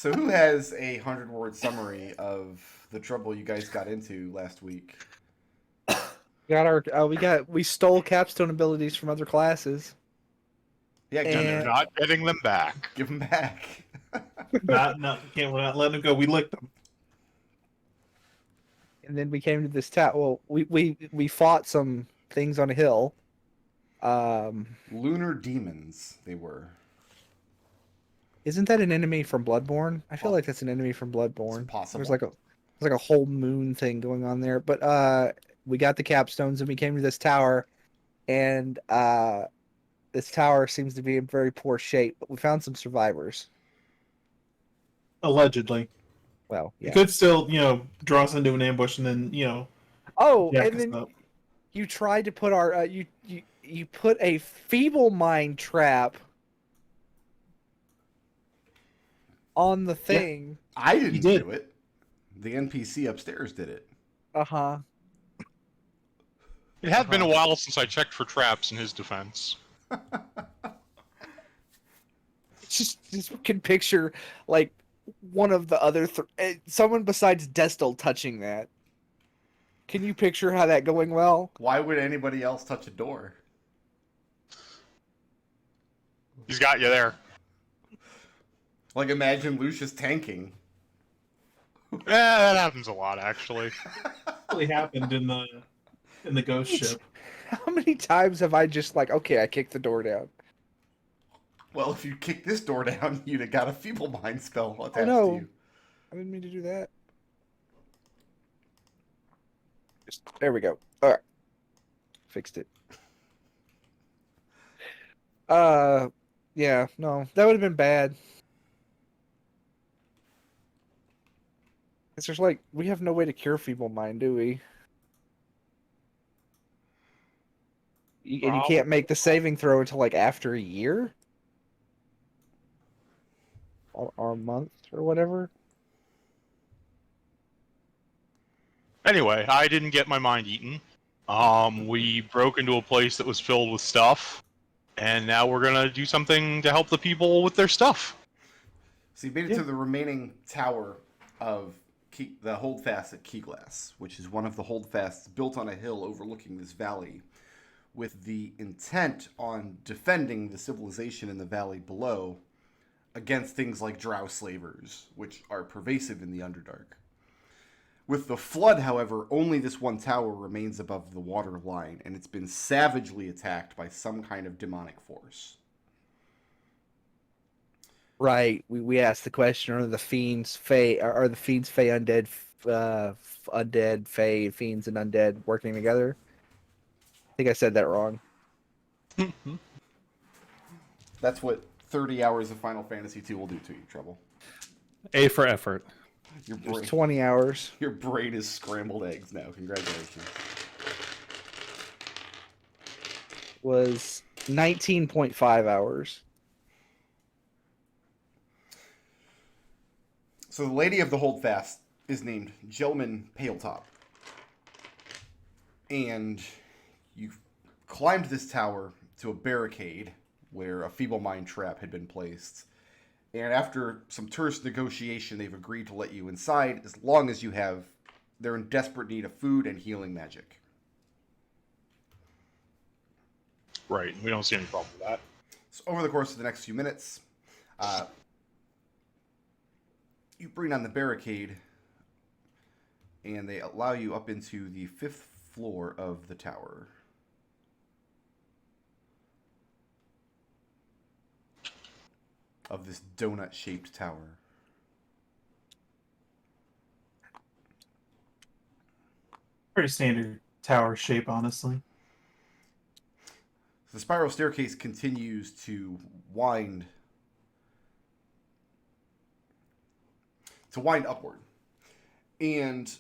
So who has a 100-word summary of the trouble you guys got into last week? We stole capstone abilities from other classes. Yeah, And they're not getting them back. give them back. We're not letting them go. We licked them. And then we came to this town. Well, we fought some things on a hill. Lunar demons, they were. Isn't that an enemy from Bloodborne? I feel like that's an enemy from Bloodborne. It's possible. There's like a whole moon thing going on there. But we got the capstones and we came to this tower, and this tower seems to be in very poor shape. But we found some survivors. Allegedly. Well, yeah. You could still, draw us into an ambush and then, Oh, jack and us then up. you tried to put our you put a feeble mind trap on the thing. I didn't did. do it. The NPC upstairs did it. Uh-huh. It had been a while since I checked for traps in his defense. Just can picture like one of the other someone besides Destil touching that. Can you picture how that going well? Why would anybody else touch a door? He's got you there. Like, imagine Lucius tanking. Yeah, that happens a lot, actually. Really happened in the ghost ship. How many times have I just like, okay, I kicked the door down? Well, if you kick this door down, you'd have got a feeble mind spell attached to know. you. I didn't mean to do that. There we go. All right. Fixed it. Yeah, no, that would have been bad. It's just like, we have no way to cure feeble mind, do we? And you can't make the saving throw until like after a year? Or a month or whatever? Anyway, I didn't get my mind eaten. We broke into a place that was filled with stuff, and now we're gonna do something to help the people with their stuff. So you made it to the remaining tower of the holdfast at Keyglass, which is one of the holdfasts built on a hill overlooking this valley, with the intent on defending the civilization in the valley below against things like drow slavers, which are pervasive in the Underdark. With the flood, however, only this one tower remains above the water line, and it's been savagely attacked by some kind of demonic force. Right. We asked the question: are the fiends fey? Are the fiends fey undead? Undead fey fiends and undead working together? I think I said that wrong. That's what 30 hours of Final Fantasy II will do to you, Treble. A for effort. Your It was brain, 20 hours. your brain is scrambled eggs now. Congratulations. Was 19.5 hours. So the Lady of the Holdfast is named Gelman Paletop. And you climbed this tower to a barricade where a feeble mind trap had been placed. And after some terse negotiation, they've agreed to let you inside as long as they're in desperate need of food and healing magic. Right, we don't see any problem with that. So over the course of the next few minutes, you bring down the barricade, and they allow you up into the 5th floor of the tower. Of this donut-shaped tower. Pretty standard tower shape, honestly. The spiral staircase continues to wind upward. And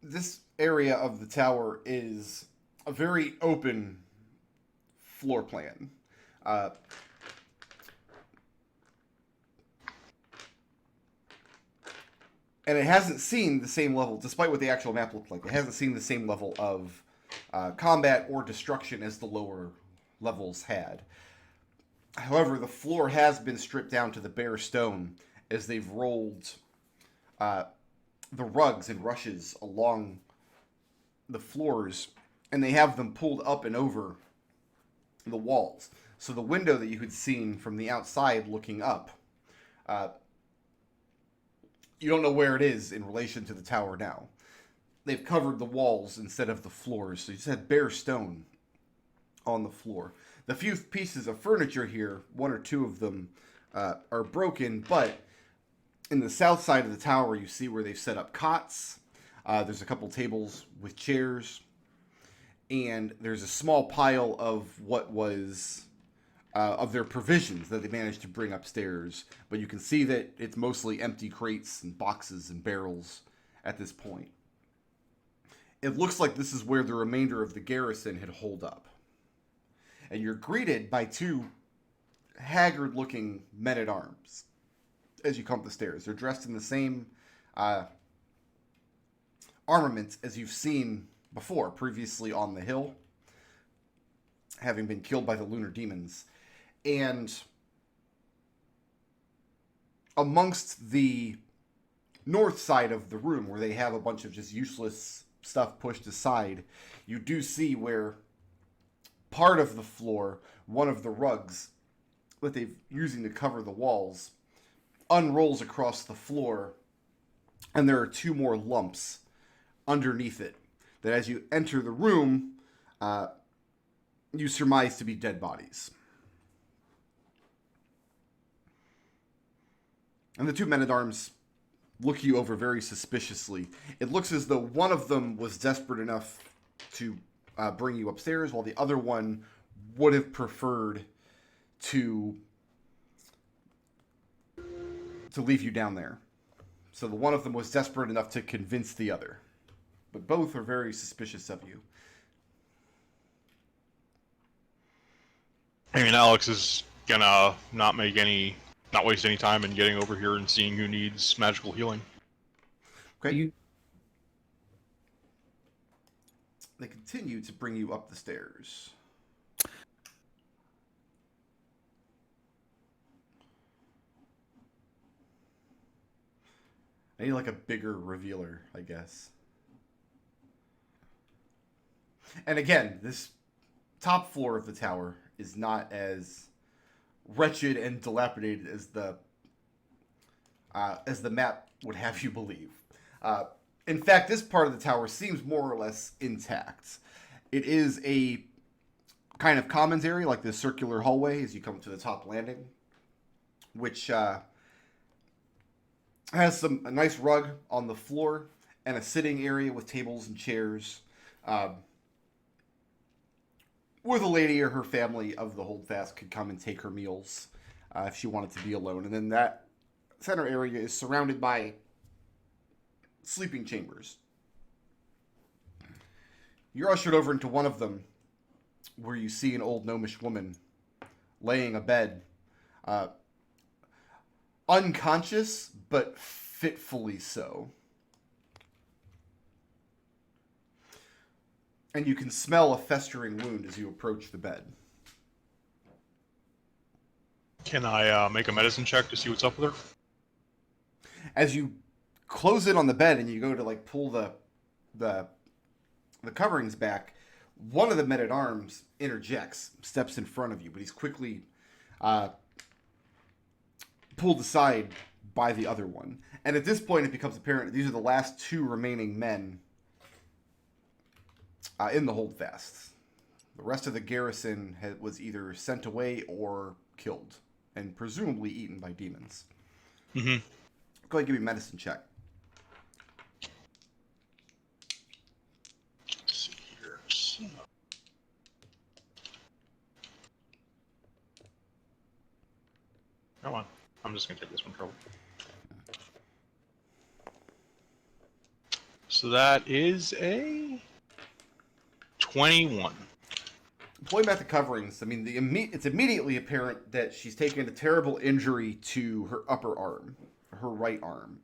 this area of the tower is a very open floor plan. And it hasn't seen the same level, despite what the actual map looked like, it hasn't seen the same level of combat or destruction as the lower levels had. However, the floor has been stripped down to the bare stone as they've rolled the rugs and rushes along the floors, and they have them pulled up and over the walls. So the window that you had seen from the outside looking up, you don't know where it is in relation to the tower now. They've covered the walls instead of the floors, so you just had bare stone on the floor. The few pieces of furniture here, one or two of them, are broken, but in the south side of the tower, you see where they've set up cots. There's a couple tables with chairs, and there's a small pile of what was of their provisions that they managed to bring upstairs. But you can see that it's mostly empty crates and boxes and barrels at this point. It looks like this is where the remainder of the garrison had holed up. And you're greeted by two haggard-looking men-at-arms as you come up the stairs. They're dressed in the same armament as you've seen before, previously on the hill, having been killed by the lunar demons. And amongst the north side of the room, where they have a bunch of just useless stuff pushed aside, you do see where part of the floor, one of the rugs that they've using to cover the walls, unrolls across the floor, and there are two more lumps underneath it that as you enter the room, you surmise to be dead bodies. And the two men-at-arms look you over very suspiciously. It looks as though one of them was desperate enough to bring you upstairs, while the other one would have preferred to leave you down there. So the one of them was desperate enough to convince the other. But both are very suspicious of you. I mean, Alex is gonna not waste any time in getting over here and seeing who needs magical healing. Okay. They continue to bring you up the stairs. I need like a bigger revealer, I guess. And again, this top floor of the tower is not as wretched and dilapidated as the map would have you believe. In fact, this part of the tower seems more or less intact. It is a kind of commons area, like this circular hallway as you come to the top landing, which has a nice rug on the floor and a sitting area with tables and chairs, where the lady or her family of the Holdfast could come and take her meals if she wanted to be alone. And then that center area is surrounded by sleeping chambers. You're ushered over into one of them, where you see an old gnomish woman laying abed, unconscious, but fitfully so. And you can smell a festering wound as you approach the bed. Can I make a medicine check to see what's up with her? As you close in on the bed and you go to like pull the coverings back, one of the men-at-arms interjects, steps in front of you, but he's quickly pulled aside by the other one. And at this point, it becomes apparent that these are the last two remaining men in the Holdfast. The rest of the garrison was either sent away or killed, and presumably eaten by demons. Mm-hmm. Go ahead and give me a medicine check. Let's see here. So... Come on. I'm just going to take this one, Treble. So that is a 21. Pulling back the coverings, I mean, it's immediately apparent that she's taken a terrible injury to her upper arm, her right arm.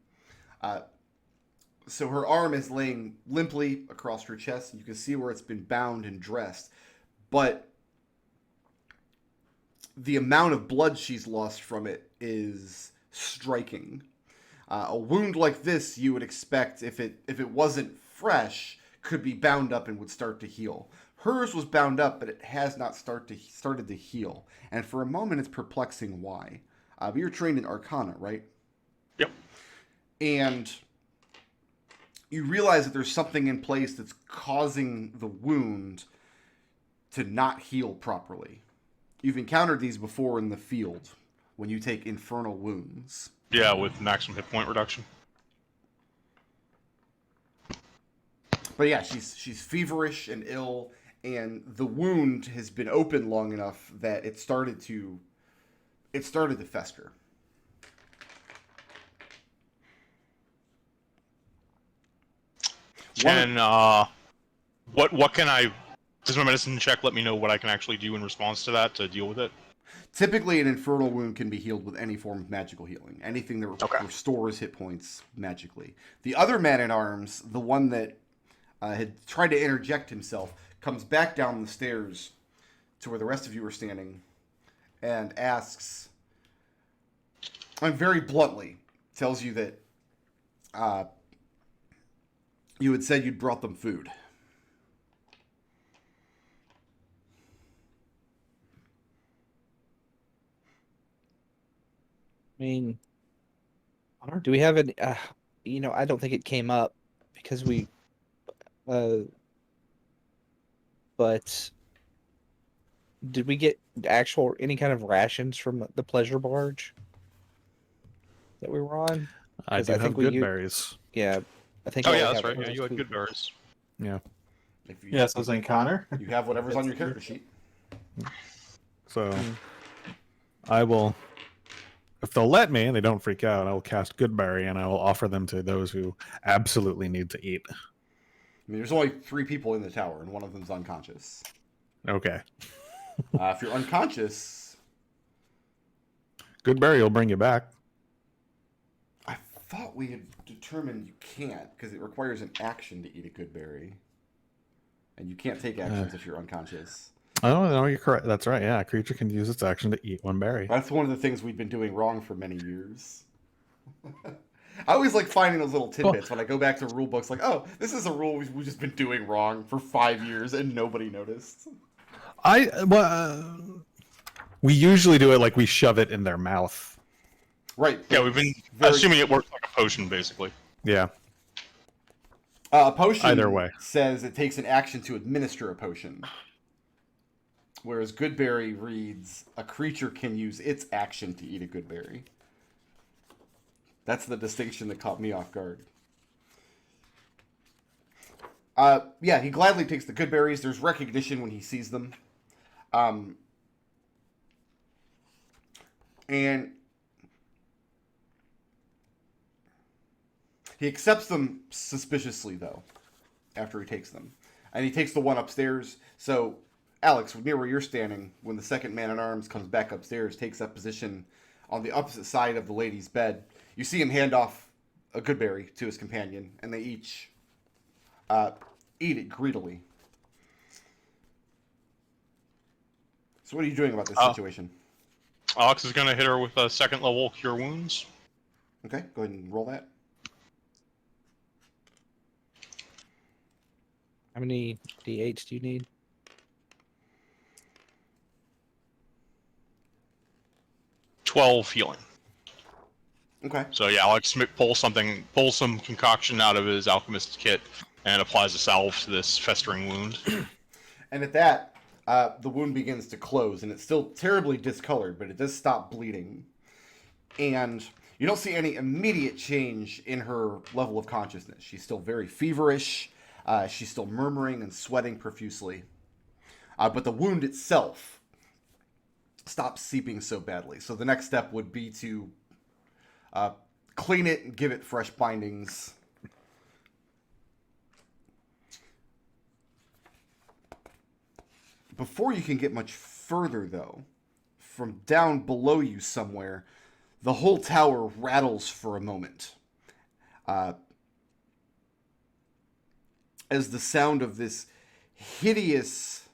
So her arm is laying limply across her chest, and you can see where it's been bound and dressed. But the amount of blood she's lost from it is striking. A wound like this, you would expect, if it wasn't fresh, could be bound up and would start to heal. Hers was bound up, but it has not started to heal. And for a moment, it's perplexing why. But you're trained in Arcana, right? Yep. And you realize that there's something in place that's causing the wound to not heal properly. You've encountered these before in the field when you take infernal wounds. Yeah, with maximum hit point reduction. But yeah, she's feverish and ill, and the wound has been open long enough that it started to fester. And what can I? Does my medicine check let me know what I can actually do in response to that to deal with it? Typically, an infernal wound can be healed with any form of magical healing. Anything that Okay. restores hit points magically. The other man-at-arms, the one that had tried to interject himself, comes back down the stairs to where the rest of you are standing and asks, and very bluntly, tells you that you had said you'd brought them food. I mean, do we have any? I don't think it came up because we. But did we get any kind of rations from the pleasure barge that we were on? I 'Cause do I have think we good u- berries. Yeah, I think. Oh all we yeah, that's have right. are Yeah, those you had two. good berries. Yeah. If you, Yes, as an encounter. you have whatever's on your character sheet. So I will, if they'll let me and they don't freak out, I will cast Goodberry and I will offer them to those who absolutely need to eat. I mean, there's only 3 people in the tower, and one of them's unconscious. Okay. If you're unconscious, Goodberry will bring you back. I thought we had determined you can't, because it requires an action to eat a good berry. And you can't take actions if you're unconscious. Oh, no, you're correct. That's right. Yeah, a creature can use its action to eat one berry. That's one of the things we've been doing wrong for many years. I always like finding those little tidbits when I go back to rule books, like, oh, this is a rule we've just been doing wrong for 5 years and nobody noticed. We usually do it like we shove it in their mouth. Right. Yeah, we've been very- assuming it works like a potion, basically. Yeah. A potion Either way. says it takes an action to administer a potion. Whereas Goodberry reads, a creature can use its action to eat a good berry. That's the distinction that caught me off guard. Yeah, he gladly takes the good berries. There's recognition when he sees them. And he accepts them suspiciously, though, after he takes them. And he takes the one upstairs. So, Alex, near where you're standing, when the second man-at-arms comes back upstairs, takes up position on the opposite side of the lady's bed, you see him hand off a good berry to his companion, and they each eat it greedily. So what are you doing about this situation? Alex is going to hit her with a second level Cure Wounds. Okay, go ahead and roll that. How many D8s do you need? 12 healing. Okay. So yeah, Alex pulls some concoction out of his alchemist's kit and applies a salve to this festering wound. And at that, the wound begins to close, and it's still terribly discolored, but it does stop bleeding. And you don't see any immediate change in her level of consciousness. She's still very feverish. She's still murmuring and sweating profusely. But the wound itself stops seeping so badly. So the next step would be to clean it and give it fresh bindings. Before you can get much further, though, from down below you somewhere, the whole tower rattles for a moment. As the sound of this hideous...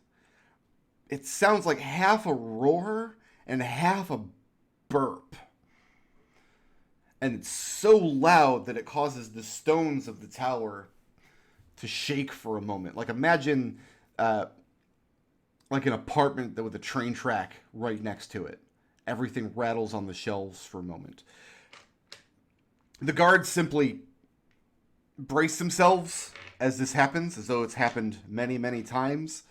It sounds like half a roar and half a burp. And it's so loud that it causes the stones of the tower to shake for a moment. Like imagine like an apartment with a train track right next to it. Everything rattles on the shelves for a moment. The guards simply brace themselves as this happens, as though it's happened many, many times.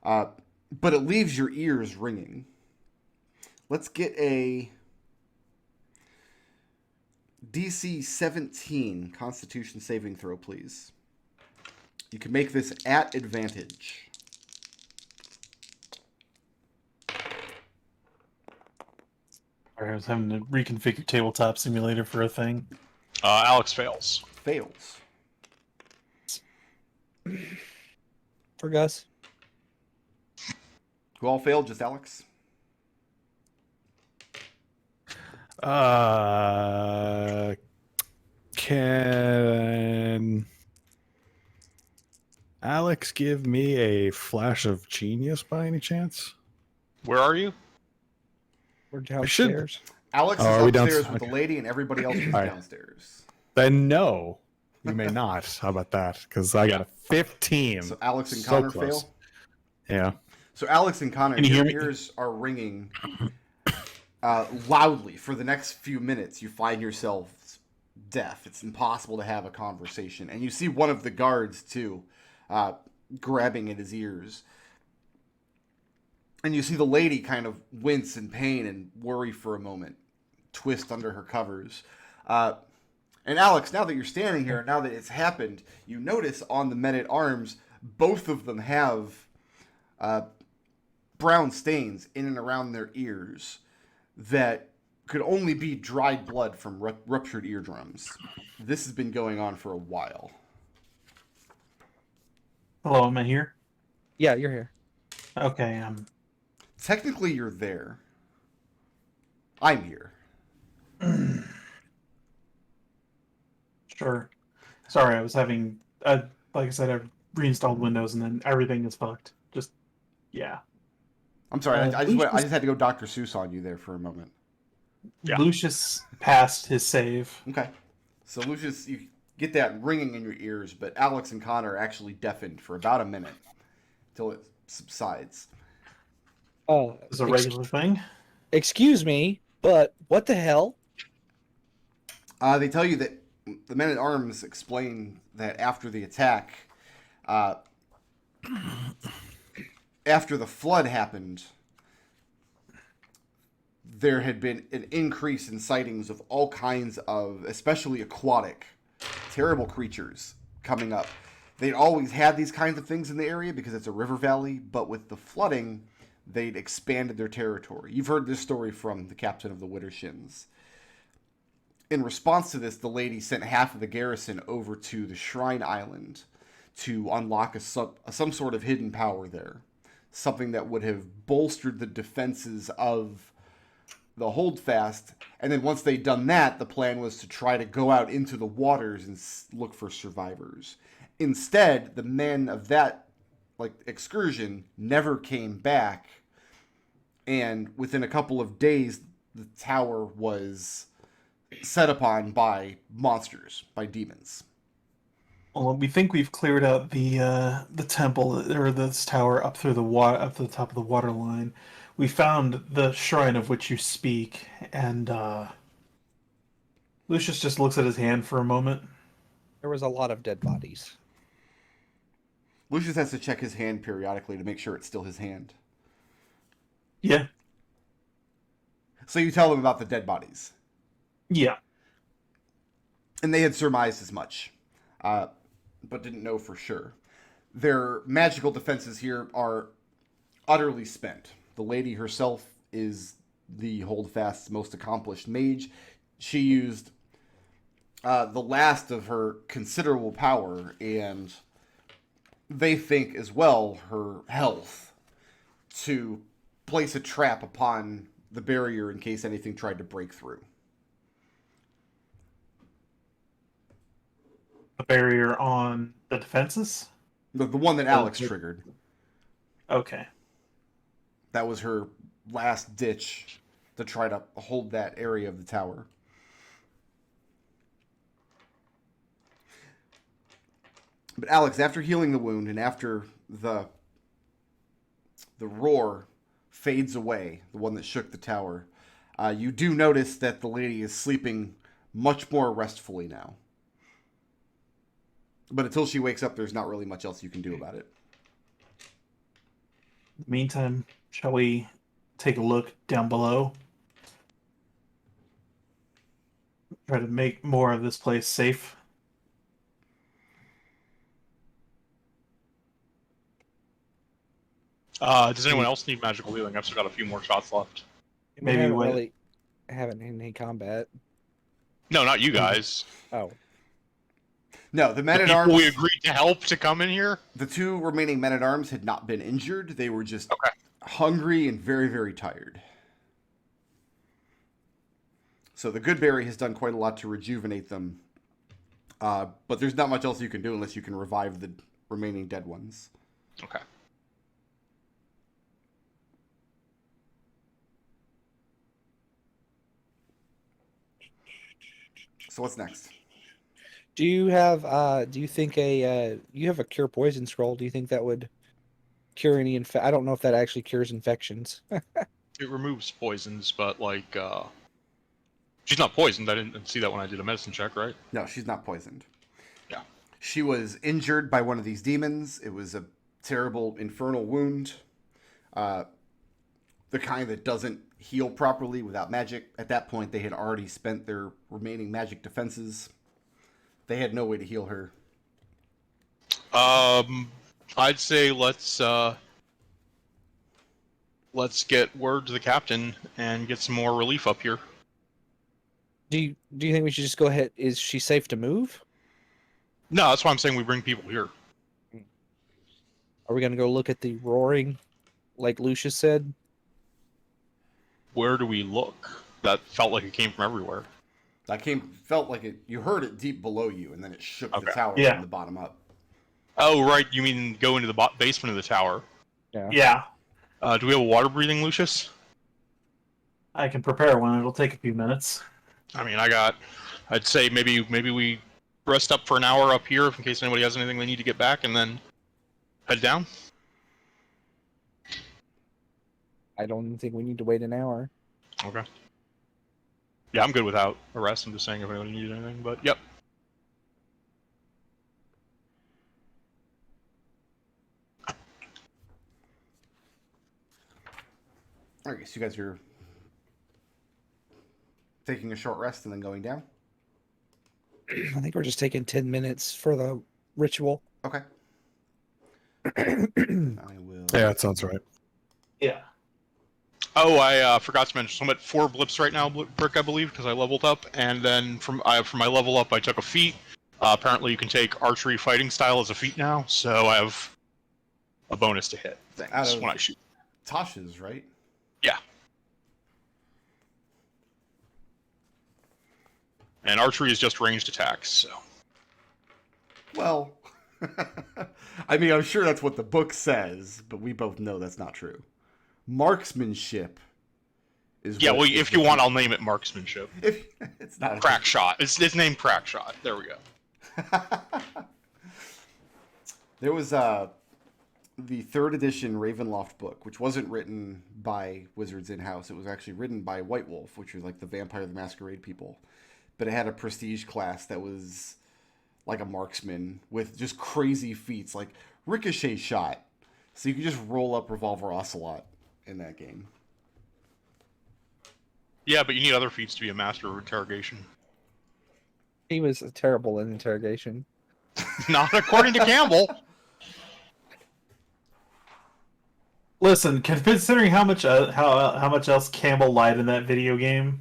But it leaves your ears ringing. Let's get a DC 17 Constitution saving throw, please. You can make this at advantage. Sorry, I was having to reconfigure Tabletop Simulator for a thing. Alex fails. Fails. For Gus. Who all failed? Just Alex? Can Alex give me a flash of genius by any chance? Where are you? We're should- downstairs. Alex Oh, is are we upstairs down- with the okay. lady, and everybody else is All right. downstairs. Then no, you may not. How about that? Because I got a 15. So Alex and So Connor close. fail. Yeah. So Alex and Connor, Can you your hear me? ears are ringing loudly for the next few minutes. You find yourselves deaf. It's impossible to have a conversation, and you see one of the guards too, grabbing at his ears. And you see the lady kind of wince in pain and worry for a moment, twist under her covers. And Alex, now that you're standing here, now that it's happened, you notice on the men-at-arms, both of them have brown stains in and around their ears that could only be dried blood from ruptured eardrums. This has been going on for a while. Hello, am I here? Yeah, you're here. Okay, Technically, you're there. I'm here. sure. Sorry, I was having, like I said, I've reinstalled Windows and then everything is fucked. Just, yeah. I'm sorry, I Lucius- just had to go Dr. Seuss on you there for a moment. Yeah. Lucius passed his save. Okay. So, Lucius, you get that ringing in your ears, but Alex and Connor are actually deafened for about a minute until it subsides. Oh, It's a regular thing. excuse me, but what the hell? They tell you that the men-at-arms explain that after the attack, after the flood happened, there had been an increase in sightings of all kinds of, especially aquatic, terrible creatures coming up. They'd always had these kinds of things in the area because it's a river valley, but with the flooding, they'd expanded their territory. You've heard this story from the captain of the Widdershins. In response to this, the lady sent half of the garrison over to the Shrine Island to unlock some sort of hidden power there. Something that would have bolstered the defenses of the Holdfast. And then once they'd done that, the plan was to try to go out into the waters and look for survivors. Instead, the men of that excursion never came back. And within a couple of days, the tower was set upon by monsters, by demons. Well, we think we've cleared out the temple or this tower up through the water, up to the top of the water line. We found the shrine of which you speak, and Lucius just looks at his hand for a moment. There was a lot of dead bodies. Lucius has to check his hand periodically to make sure it's still his hand. Yeah, So you tell them about the dead bodies. yeah. And they had surmised as much, but didn't know for sure. Their magical defenses here are utterly spent. The lady herself is the Holdfast's most accomplished mage. She used the last of her considerable power, and they think as well her health, to place a trap upon the barrier in case anything tried to break through. The barrier on the defenses? The one that Alex triggered. Okay. That was her last ditch to try to hold that area of the tower. But Alex, after healing the wound and after the roar fades away, the one that shook the tower, you do notice that the lady is sleeping much more restfully now. But until she wakes up, there's not really much else you can do about it. Meantime, shall we take a look down below? Try to make more of this place safe. Does anyone else need magical healing? I've still got a few more shots left. We Maybe haven't when- really haven't in any combat. No, not you guys. Oh, No, the The men-at-arms... people we agreed to help to come in here? The two remaining men-at-arms had not been injured. They were just Okay. hungry and very, very tired. So the good berry has done quite a lot to rejuvenate them. But there's not much else you can do unless you can revive the remaining dead ones. Okay. So what's next? do you have? Do you think you have a cure poison scroll? Do you think that would cure any I don't know if that actually cures infections. It removes poisons, but like, she's not poisoned. I didn't see that when I did a medicine check, right? No, she's not poisoned. Yeah. She was injured by one of these demons. It was a terrible infernal wound. The kind that doesn't heal properly without magic. At that point, they had already spent their remaining magic defenses. They had no way to heal her. I'd say let's get word to the captain and get some more relief up here. Do you think we should just go ahead? Is she safe to move? No, that's why I'm saying we bring people here. Are we gonna go look at the roaring, like Lucius said? Where do we look? That felt like it came from everywhere. Felt like it. You heard it deep below you, and then it shook the Okay. tower Yeah. from the bottom up. Oh, right. You mean go into the basement of the tower? Yeah, Do we have a water breathing Lucius? I can prepare one. It'll take a few minutes. I mean, I'd say maybe we rest up for an hour up here in case anybody has anything they need to get back, and then head down. I don't think we need to wait an hour. Okay. Yeah, I'm good without a rest. I'm just saying if anyone needed anything, but yep. Alright, so you guys are taking a short rest and then going down? I think we're just taking 10 minutes for the ritual. Okay. I will... Yeah, that sounds right. Yeah. Oh, I forgot to mention, so I'm at 4 blips right now, Brick, I believe, because I leveled up, and then from my level up, I took a feat. Apparently, you can take archery fighting style as a feat now, so I have a bonus to hit Out things of- when I shoot. Tasha's, right? Yeah. And archery is just ranged attacks, so. Well, I mean, I'm sure that's what the book says, but we both know that's not true. Marksmanship is Yeah, what well, is if the you want, key. I'll name it marksmanship. If, it's not Crack shot. It's named crack shot. There we go. There was the 3rd edition Ravenloft book, which wasn't written by Wizards in-house. It was actually written by White Wolf, which was like the Vampire the Masquerade people. But it had a prestige class that was like a marksman with just crazy feats, like ricochet shot. So you could just roll up Revolver Ocelot in that game. Yeah, but you need other feats to be a master of interrogation. He was terrible in interrogation. Not according to Campbell. Listen, considering how much else Campbell lied in that video game,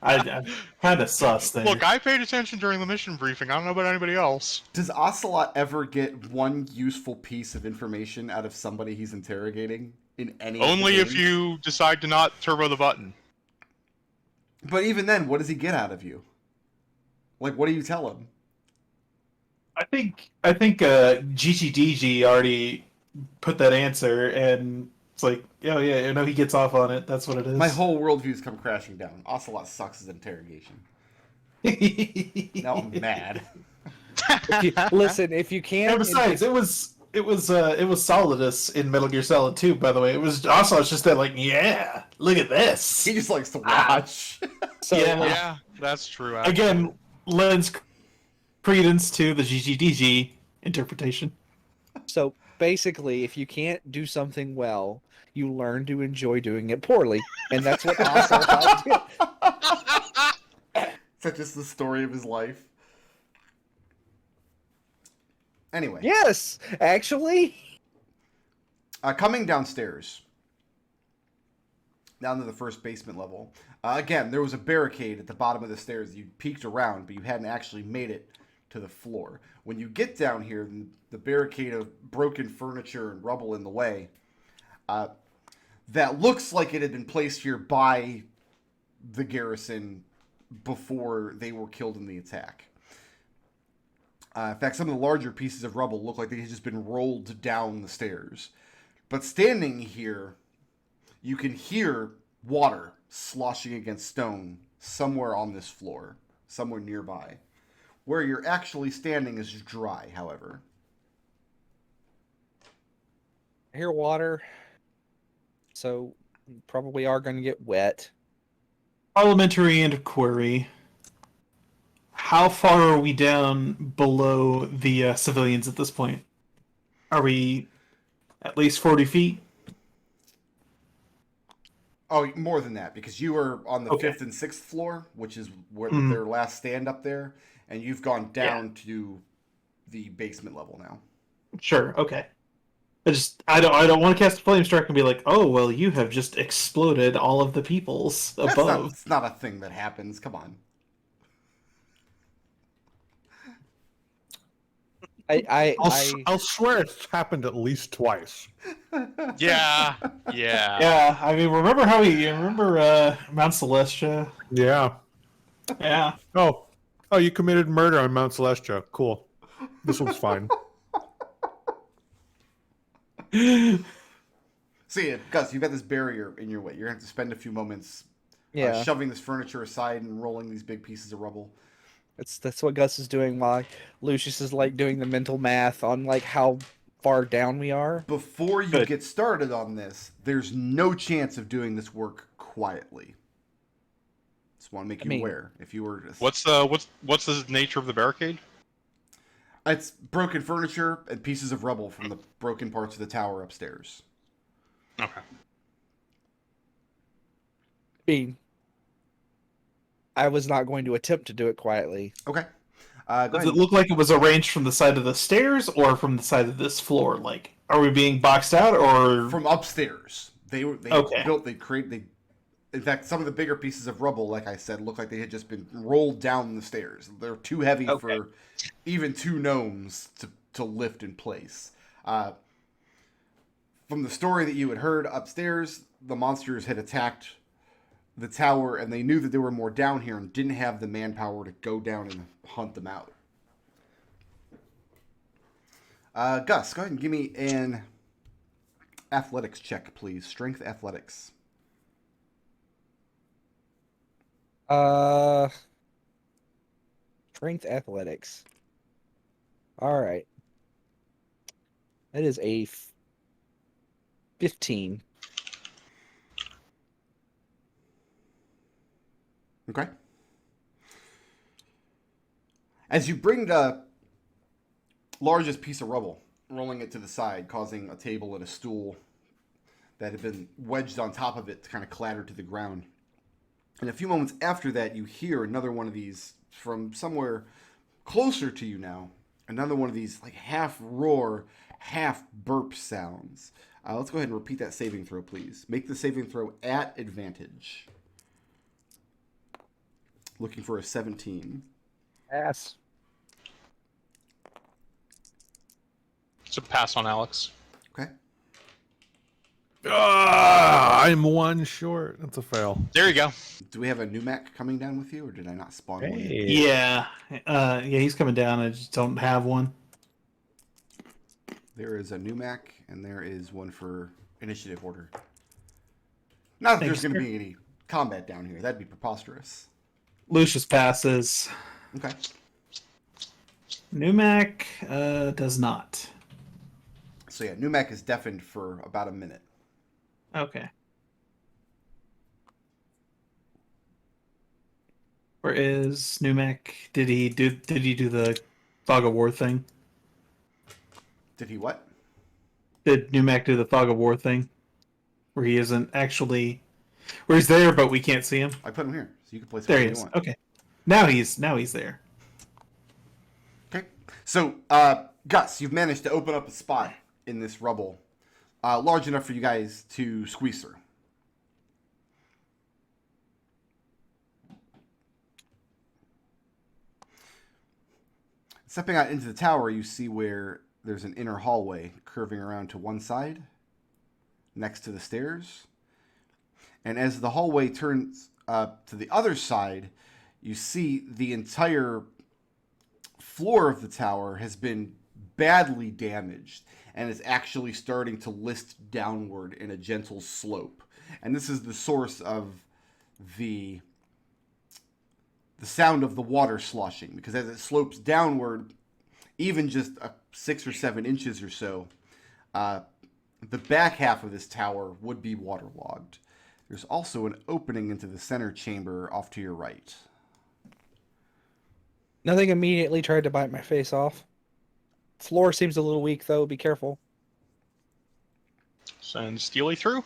I kind of sus there. Look, I paid attention during the mission briefing. I don't know about anybody else. Does Ocelot ever get one useful piece of information out of somebody he's interrogating in any of the Only if games? you decide to not turbo the button. But even then, what does he get out of you? Like, what do you tell him? I think GTDG already put that answer and It's like, oh yeah, no, he gets off on it. That's what it is. My whole worldview's come crashing down. Ocelot sucks as interrogation. Now I'm mad. Listen, if you can't. And besides, it was Solidus in Metal Gear Solid 2, by the way. It was also it's just that like, yeah, look at this. He just likes to watch. So, Yeah, that's true. Actually. Again, lends credence to the GGDG interpretation. So basically, if you can't do something well, you learn to enjoy doing it poorly, and that's what Ocelot did. Is that just the story of his life? Anyway. Yes, actually. Coming downstairs, down to the first basement level. Again, there was a barricade at the bottom of the stairs. You peeked around, but you hadn't actually made it to the floor. When you get down here, the barricade of broken furniture and rubble in the way, that looks like it had been placed here by the garrison before they were killed in the attack. In fact, some of the larger pieces of rubble look like they had just been rolled down the stairs. But standing here, you can hear water sloshing against stone somewhere on this floor, somewhere nearby. Where you're actually standing is dry, however. I hear water, so we probably are going to get wet. Parliamentary inquiry. How far are we down below the civilians at this point? Are we at least 40 feet? Oh, more than that, because you were on the 5th and 6th floor, which is where their last stand up there, and you've gone down to the basement level now. Sure, okay. I don't want to cast a flame strike and be like, oh well, you have just exploded all of the peoples above. It's not a thing that happens. Come on. I'll swear it's happened at least twice. Yeah. Yeah, I mean, remember Mount Celestia? Yeah. Yeah. Oh, you committed murder on Mount Celestia. Cool. This one's fine. See, Gus, you've got this barrier in your way. You're going to have to spend a few moments Yeah, shoving this furniture aside and rolling these big pieces of rubble. that's what Gus is doing while Lucius is like doing the mental math on like how far down we are. Before you get started on this, there's no chance of doing this work quietly. Just want to make you aware. If you were just... What's the nature of the barricade? It's broken furniture and pieces of rubble from the broken parts of the tower upstairs. Okay. I mean, I was not going to attempt to do it quietly. Okay. Does it look like it was arranged from the side of the stairs or from the side of this floor? Like, are we being boxed out or from upstairs? They Okay. built. In fact, some of the bigger pieces of rubble, like I said, look like they had just been rolled down the stairs. They're too heavy for even two gnomes to lift in place. From the story that you had heard upstairs, the monsters had attacked the tower, and they knew that there were more down here and didn't have the manpower to go down and hunt them out. Gus, go ahead and give me an athletics check, please. Strength athletics. Strength athletics. All right. That is a 15. Okay. As you bring the largest piece of rubble, rolling it to the side, causing a table and a stool that had been wedged on top of it to kind of clatter to the ground. And a few moments after that, you hear another one of these from somewhere closer to you now. Another one of these like half roar, half burp sounds. Let's go ahead and repeat that saving throw, please. Make the saving throw at advantage. Looking for a 17. Pass. It's a pass on Alex. Okay. I'm one short. That's a fail. There you go. Do we have a Numac coming down with you, or did I not spawn one? Yeah. He's coming down. I just don't have one. There is a Numac, and there is one for initiative order. Not that Thanks, there's going to sir. be any combat down here. That'd be preposterous. Lucius passes. Okay. Numac does not. So yeah, Numac is deafened for about a minute. Okay. Where is Numac? Did he do the fog of war thing? Did he what? Did Numac do the fog of war thing? Where he isn't actually where he's there but we can't see him? I put him here, so you can place There whatever he you is. want. Okay. Now he's there. Okay. So, Gus, you've managed to open up a spot in this rubble large enough for you guys to squeeze through. Stepping out into the tower, you see where there's an inner hallway curving around to one side, next to the stairs. And as the hallway turns to the other side, you see the entire floor of the tower has been badly damaged and is actually starting to list downward in a gentle slope. And this is the source of the sound of the water sloshing, because as it slopes downward, even just 6 or 7 inches or so, the back half of this tower would be waterlogged. There's also an opening into the center chamber off to your right. Nothing immediately tried to bite my face off. Floor seems a little weak, though. Be careful. Send Steely through.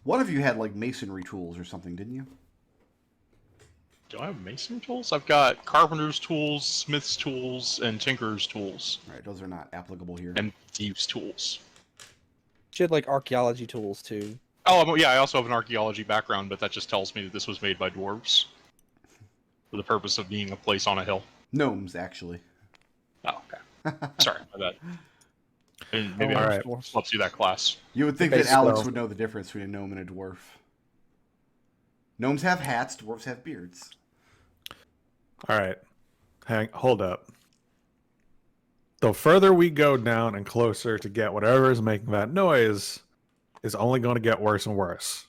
One of you had like masonry tools or something, didn't you? Do I have mason tools? I've got carpenter's tools, smith's tools, and tinker's tools, All right, those are not applicable here. and thieves' tools. She had like archaeology tools too. Oh, yeah, I also have an archaeology background, but that just tells me that this was made by dwarves for the purpose of being a place on a hill. Gnomes, actually. Oh, okay. Sorry, my bad. And maybe All I right. slept through that class. You would think Okay, that Alex so- would know the difference between a gnome and a dwarf. Gnomes have hats, dwarves have beards. All right. Hold up. The further we go down and closer to get whatever is making that noise is only going to get worse and worse.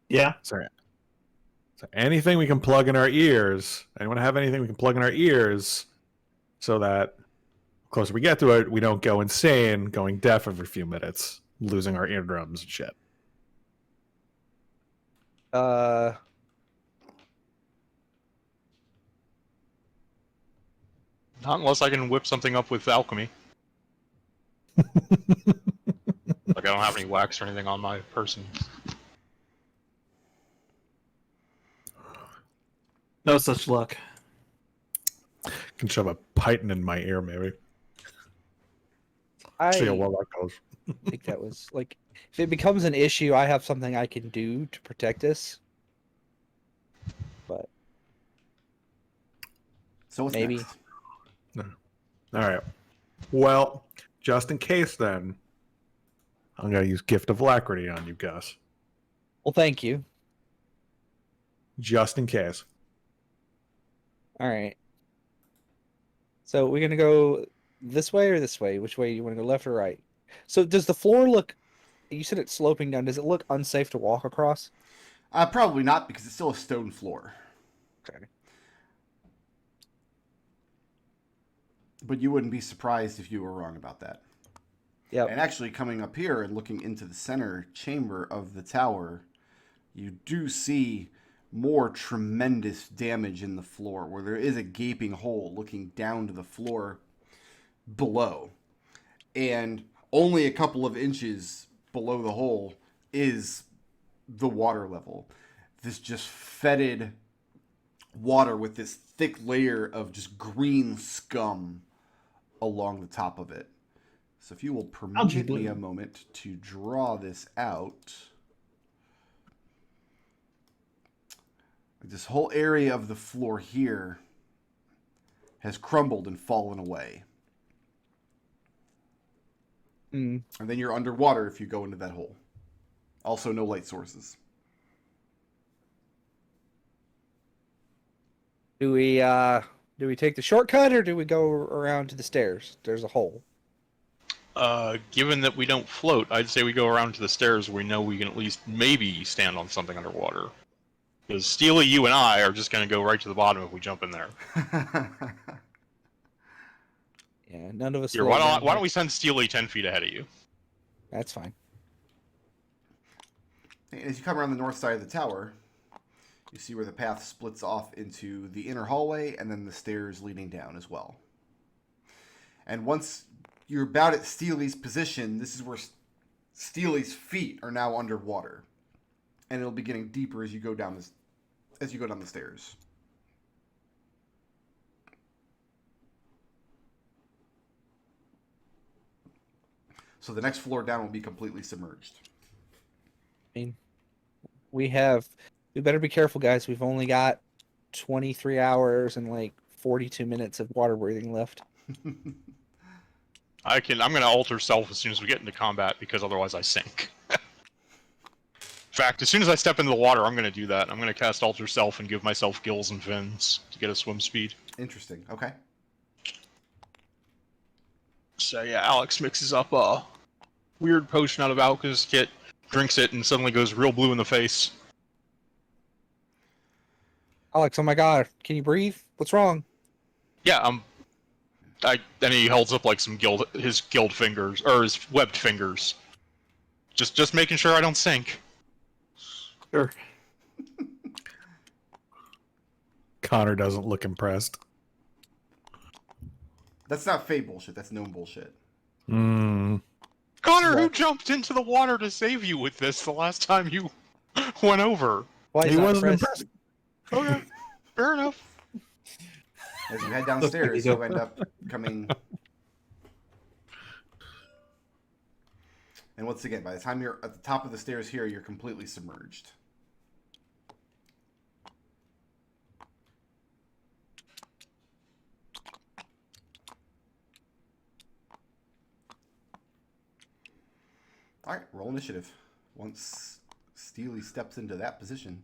Yeah. So anything we can plug in our ears, anyone have anything we can plug in our ears so that the closer we get to it, we don't go insane, going deaf every few minutes, losing our eardrums and shit. Not unless I can whip something up with alchemy. Like, I don't have any wax or anything on my person. No such luck. Can shove a python in my ear, maybe. I See how well that goes. think that was like, if it becomes an issue, I have something I can do to protect us. But So what's Maybe. next? All right. Well, just in case then, I'm going to use Gift of Alacrity on you, Gus. well, thank you. Just in case. All right. So we're gonna go this way or this way? Which way you want to go, left or right? So does the floor look? You said it's sloping down. Does it look unsafe to walk across? Probably not, because it's still a stone floor. Okay. But you wouldn't be surprised if you were wrong about that. Yep. And actually, coming up here and looking into the center chamber of the tower, you do see more tremendous damage in the floor, where there is a gaping hole looking down to the floor below. And only a couple of inches below the hole is the water level. This just fetid water with this thick layer of just green scum along the top of it. So if you will Algae permit me bloom. a moment to draw this out. This whole area of the floor here has crumbled and fallen away. Mm. And then you're underwater if you go into that hole. Also, no light sources. Do we take the shortcut or do we go around to the stairs? There's a hole. Given that we don't float, I'd say we go around to the stairs where we know we can at least maybe stand on something underwater. Because Steely, you and I are just going to go right to the bottom if we jump in there. Yeah, none of us. Here, float why down don't we send Steely 10 feet ahead of you? That's fine. And as you come around the north side of the tower, you see where the path splits off into the inner hallway and then the stairs leading down as well. And once you're about at Steely's position, this is where Steely's feet are now underwater. And it'll be getting deeper as you go down the stairs. So the next floor down will be completely submerged. I mean, we better be careful, guys. We've only got 23 hours and like 42 minutes of water breathing left. I'm going to alter self as soon as we get into combat, because otherwise I sink. In fact, as soon as I step into the water, I'm going to do that. I'm going to cast alter self and give myself gills and fins to get a swim speed. Interesting. Okay. So yeah, Alex mixes up a weird potion out of Alka's kit, drinks it, and suddenly goes real blue in the face. Alex, oh my god, can you breathe? What's wrong? Yeah, then he holds up like his gilled fingers, or his webbed fingers. Just making sure I don't sink. Sure. Connor doesn't look impressed. That's not Fae bullshit. That's Gnome bullshit. Connor, who jumped into the water to save you with this the last time you went over? Why He wasn't impressed. Okay, fair enough. As you head downstairs, you end up coming... And once again, by the time you're at the top of the stairs here, you're completely submerged. Alright, roll initiative. Once Steely steps into that position.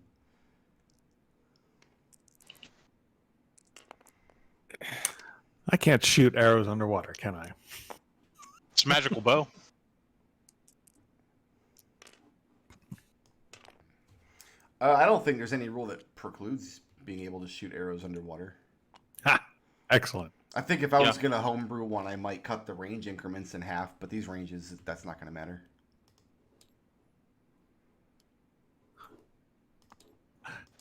I can't shoot arrows underwater, can I? It's a magical bow. I don't think there's any rule that precludes being able to shoot arrows underwater. Ha! Excellent. I think if I was going to homebrew one, I might cut the range increments in half, but these ranges, that's not going to matter.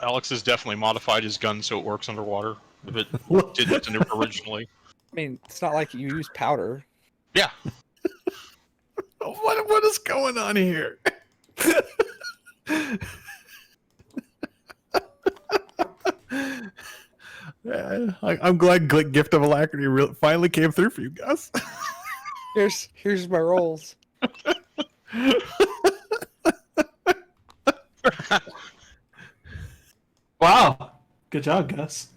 Alex has definitely modified his gun so it works underwater. If it didn't originally. I mean, it's not like you use powder. Yeah. What is going on here? I'm glad Gift of Alacrity finally came through for you guys. Here's my rolls. Wow. Good job, Gus.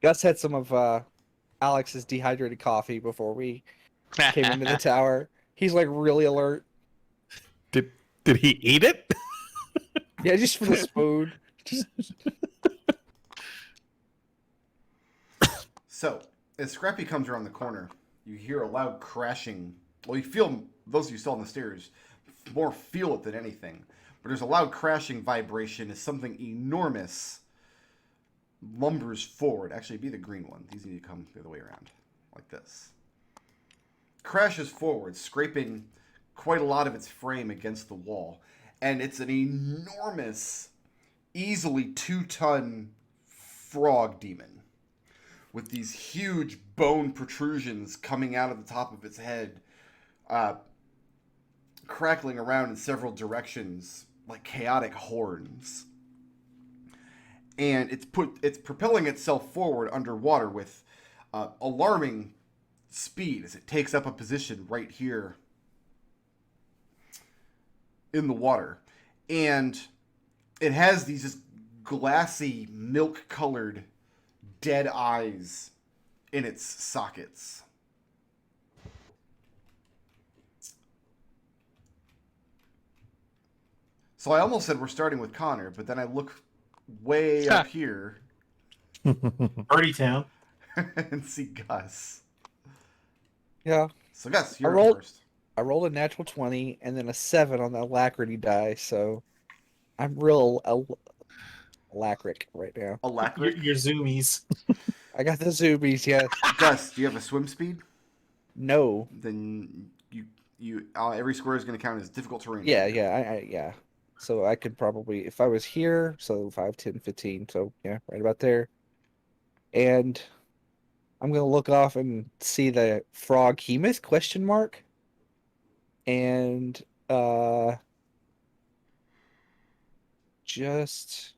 Gus had some of Alex's dehydrated coffee before we came into the tower. He's like really alert. Did he eat it? Yeah, just for the spoon. So, as Scrappy comes around the corner, you hear a loud crashing. Well, you feel, those of you still on the stairs, more feel it than anything. But there's a loud crashing vibration as something enormous lumbers forward. Actually, be the green one. These need to come the other way around. Like this. Crashes forward, scraping quite a lot of its frame against the wall. And it's an enormous, easily 2-ton frog demon. With these huge bone protrusions coming out of the top of its head. Crackling around in several directions like chaotic horns. And it's propelling itself forward underwater with alarming speed as it takes up a position right here in the water. And it has these just glassy, milk-colored, dead eyes in its sockets. So I almost said we're starting with Connor, but then I look way up here. Party town. and see Gus. Yeah. So Gus, you're rolled- up first. I rolled a natural 20 and then a 7 on the alacrity die, so I'm real alacric right now. Alacric. Your zoomies. I got the zoomies, yes. Gus, do you have a swim speed? No. Then you every square is going to count as difficult terrain. Yeah, yeah. So I could probably, if I was here, so 5, 10, 15, so yeah, right about there. And I'm gonna look off and see the frog hemoth question mark. And just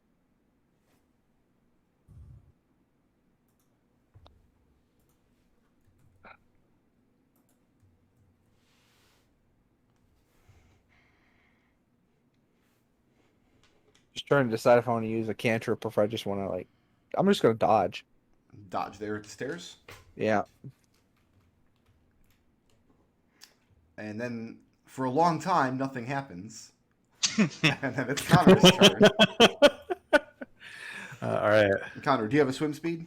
trying to decide if I want to use a cantrip or if I just want to like, I'm just gonna dodge. Dodge there at the stairs. Yeah. And then for a long time, nothing happens. And then it's Connor's turn. All right. Connor, do you have a swim speed?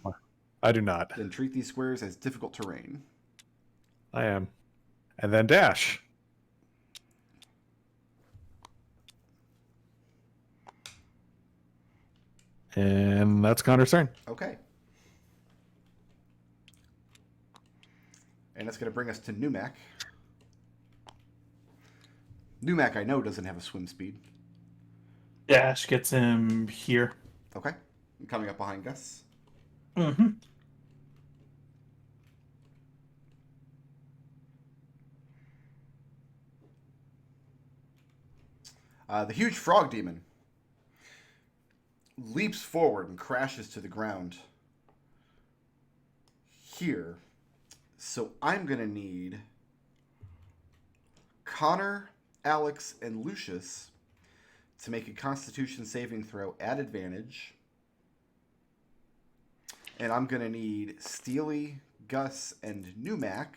I do not. Then treat these squares as difficult terrain. I am. And then dash. And that's Connor's turn. Okay. And that's going to bring us to Numac. Numac, I know, doesn't have a swim speed. Dash gets him here. Okay. I'm coming up behind Gus. Mm-hmm. The huge frog demon leaps forward and crashes to the ground here. So I'm going to need Connor, Alex, and Lucius to make a Constitution saving throw at advantage. And I'm going to need Steely, Gus, and Numac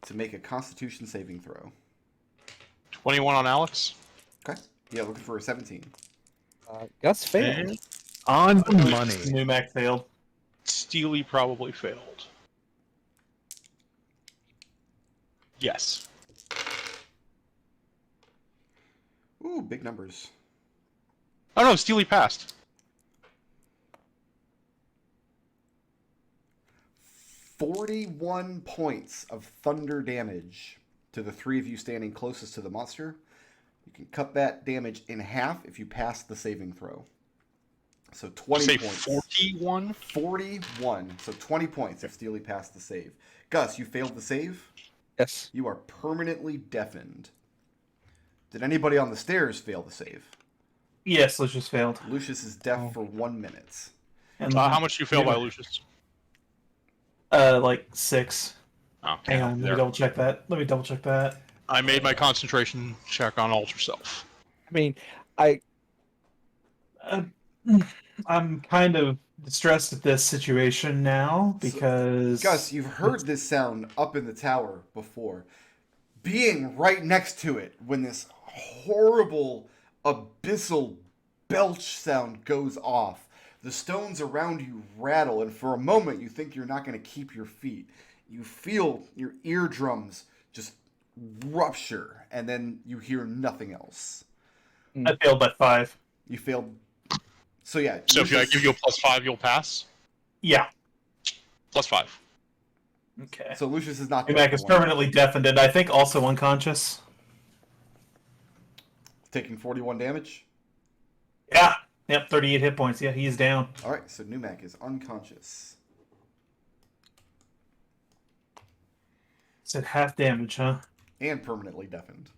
to make a Constitution saving throw. 21 on Alex. Okay. Yeah, looking for a 17. Gus failed. On the money. Numac failed. Steely probably failed. Yes. Ooh, big numbers. Oh no, Steely passed. 41 points of thunder damage to the three of you standing closest to the monster. You can cut that damage in half if you pass the saving throw. So 20 Say points. 41. 41. So 20 points if Steely passed the save. Gus, you failed the save. Yes. You are permanently deafened. Did anybody on the stairs fail the save? Yes, Lucius failed. Lucius is deaf for 1 minute. And How much you fail by Yeah. Lucius? like 6. Oh, Hang on, let me there. double check that. I made my concentration check on Alter Self. I mean, I'm kind of distressed at this situation now because Gus, you've heard this sound up in the tower before. Being right next to it when this horrible abyssal belch sound goes off, the stones around you rattle, and for a moment you think you're not going to keep your feet. You feel your eardrums just rupture, and then you hear nothing else. I failed by 5. You failed. So yeah. So if I Lucius- give you a +5, you'll pass. Yeah. +5. Okay. So Lucius is not. Numac is permanently deafened and I think also unconscious. taking 41 damage. Yeah. Yep, 38 hit points. Yeah, he's down. All right, so Numac is unconscious. Said half damage, huh? And permanently deafened.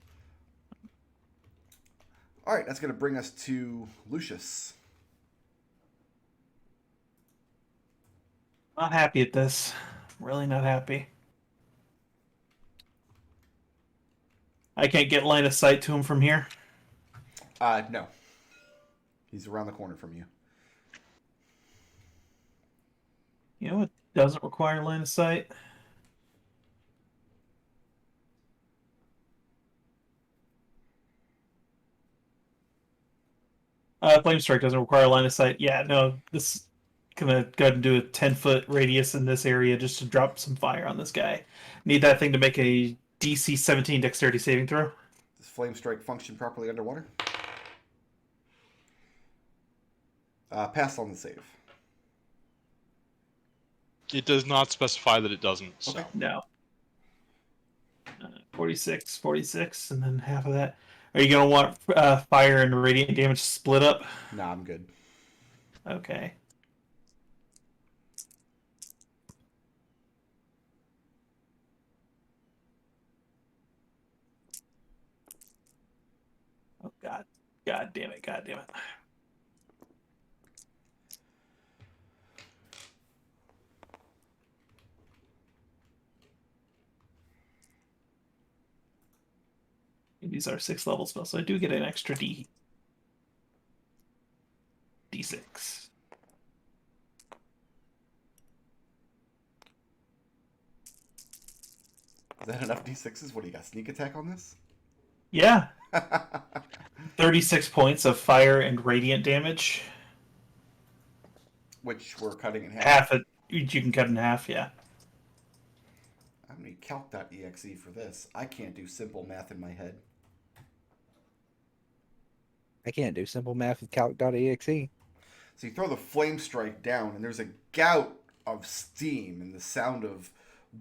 All right, that's going to bring us to Lucius. Not happy at this. Really not happy. I can't get line of sight to him from here. No. He's around the corner from you. You know what doesn't require line of sight? Flame Strike doesn't require line of sight. Yeah, no, this gonna go ahead and do a 10-foot radius in this area just to drop some fire on this guy. Need that thing to make a DC 17 dexterity saving throw. Does flame strike function properly underwater? Pass on the save. It does not specify that it doesn't. So. Okay. No. 46, 46, and then half of that. Are you gonna want fire and radiant damage split up? Nah, I'm good. Okay. Oh god. God damn it, god damn it. These are 6th level spells, so I do get an extra D6. Is that enough D6s? What do you got? Sneak attack on this? Yeah. 36 points of fire and radiant damage. Which we're cutting in half. Half it you can cut in half, yeah. I'm gonna need calc.exe for this. I can't do simple math in my head. I can't do simple math with calc.exe. So you throw the flame strike down, and there's a gout of steam and the sound of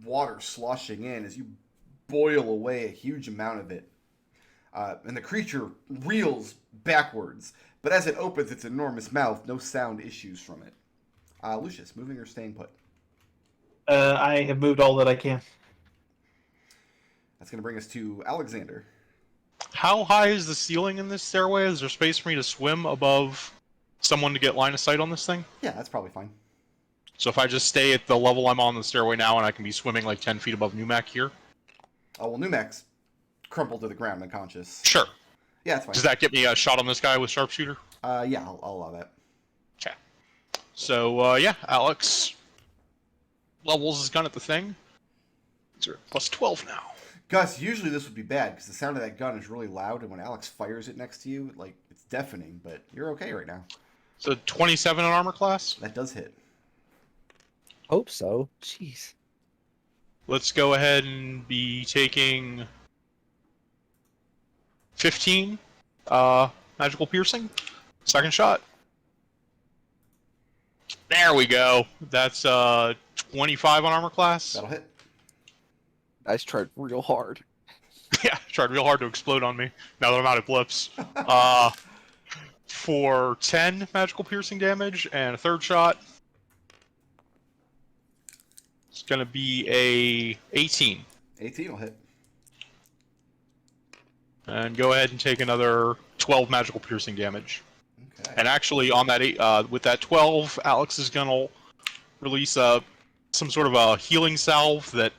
water sloshing in as you boil away a huge amount of it. And the creature reels backwards, but as it opens its enormous mouth, no sound issues from it. Lucius, moving or staying put? I have moved all that I can. That's going to bring us to Alexander. How high is the ceiling in this stairway? Is there space for me to swim above someone to get line of sight on this thing? Yeah, that's probably fine. So if I just stay at the level I'm on the stairway now and I can be swimming like 10 feet above Numac here? Oh, well, Numax crumpled to the ground unconscious. Sure. Yeah, that's fine. Does that get me a shot on this guy with sharpshooter? Yeah, I'll allow that. Okay. So, yeah, Alex levels his gun at the thing. It's plus 12 now. Gus, usually this would be bad because the sound of that gun is really loud, and when Alex fires it next to you, like, it's deafening, but you're okay right now. So 27 on armor class? That does hit. Hope so. Jeez. Let's go ahead and be taking 15 magical piercing. Second shot. There we go. That's 25 on armor class. That'll hit. I just tried real hard. Yeah, tried real hard to explode on me. Now that I'm out of blips. For 10 magical piercing damage, and a third shot. It's gonna be a 18. 18 will hit. And go ahead and take another 12 magical piercing damage. Okay. And actually, on that with that 12, Alex is gonna release some sort of a healing salve that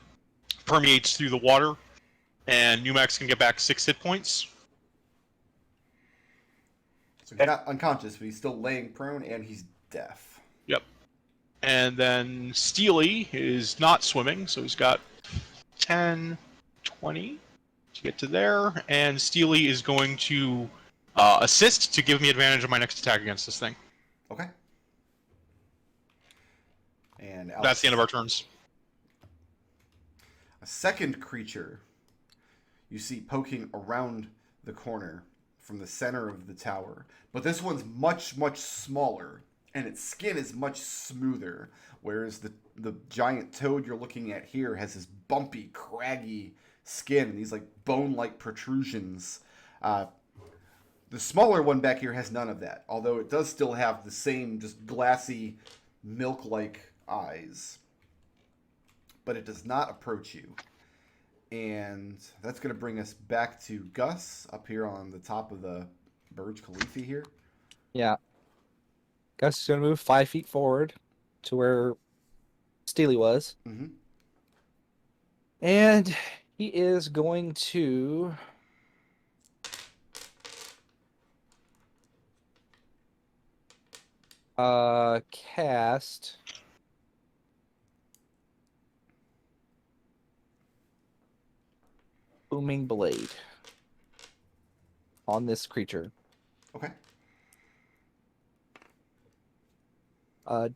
permeates through the water, and Numax can get back 6 hit points. So he's not unconscious, but he's still laying prone, and he's deaf. Yep. And then Steely is not swimming, so he's got 10, 20 to get to there, and Steely is going to assist to give me advantage on my next attack against this thing. Okay. And Alex, That's the end of our turns. a second creature you see poking around the corner from the center of the tower. But this one's much, much smaller, and its skin is much smoother, whereas the giant toad you're looking at here has this bumpy, craggy skin and these like bone-like protrusions. The smaller one back here has none of that, although it does still have the same just glassy, milk-like eyes. But it does not approach you. And that's going to bring us back to Gus up here on the top of the Burj Khalifa here. Yeah. Gus is going to move 5 feet forward to where Steely was. Mm-hmm. And he is going to... cast... Booming Blade on this creature. Okay.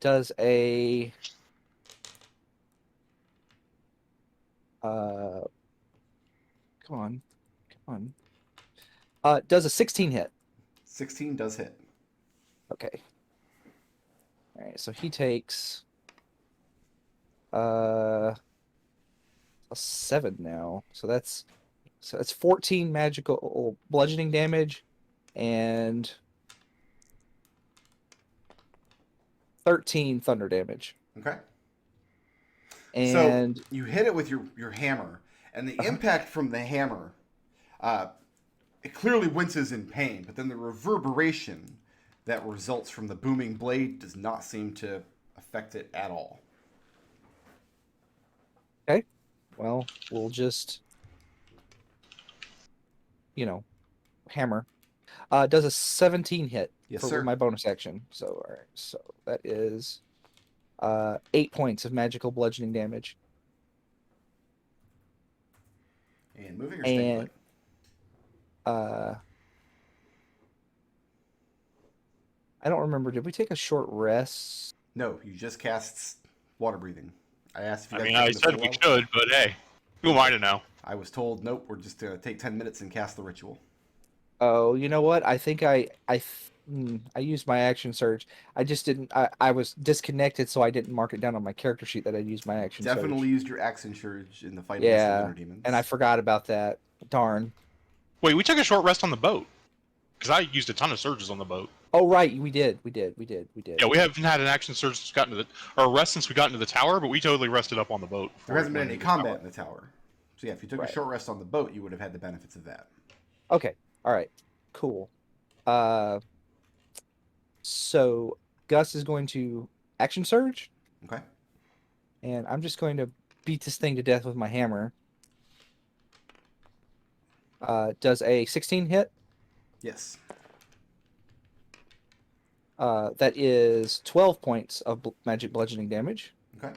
Does a come on. Does a 16 hit? 16 does hit. Okay. All right, so he takes a 7 now. So that's 14 magical bludgeoning damage and 13 thunder damage. Okay. And so you hit it with your hammer, and the impact from the hammer, it clearly winces in pain, but then the reverberation that results from the booming blade does not seem to affect it at all. okay. Well, we'll just hammer. Does a 17 hit Yes, for sir. my bonus action. So all right. So that is 8 points of magical bludgeoning damage. And moving or staying And put? I don't remember. Did we take a short rest? No, you just cast water breathing. I asked if you I guys mean, taken I the said full we level. could, but hey, who am I to know? I was told, nope, we're just going to take 10 minutes and cast the ritual. Oh, you know what? I think I used my action surge. I just didn't. I was disconnected, so I didn't mark it down on my character sheet that I'd used my action Definitely surge. used your action surge in the fight against the Winter Demons. And I forgot about that. Darn. Wait, we took a short rest on the boat. Because I used a ton of surges on the boat. Oh, right. We did. Yeah, we haven't had an action surge since we got into or a rest since we got into the tower, but we totally rested up on the boat. There hasn't been any combat tower. in the tower. So yeah, if you took a Right. short rest on the boat, you would have had the benefits of that. Okay. All right. Cool. So Gus is going to action surge, Okay. and I'm just going to beat this thing to death with my hammer. Does a 16 hit? Yes. That is 12 points of magic bludgeoning damage. Okay.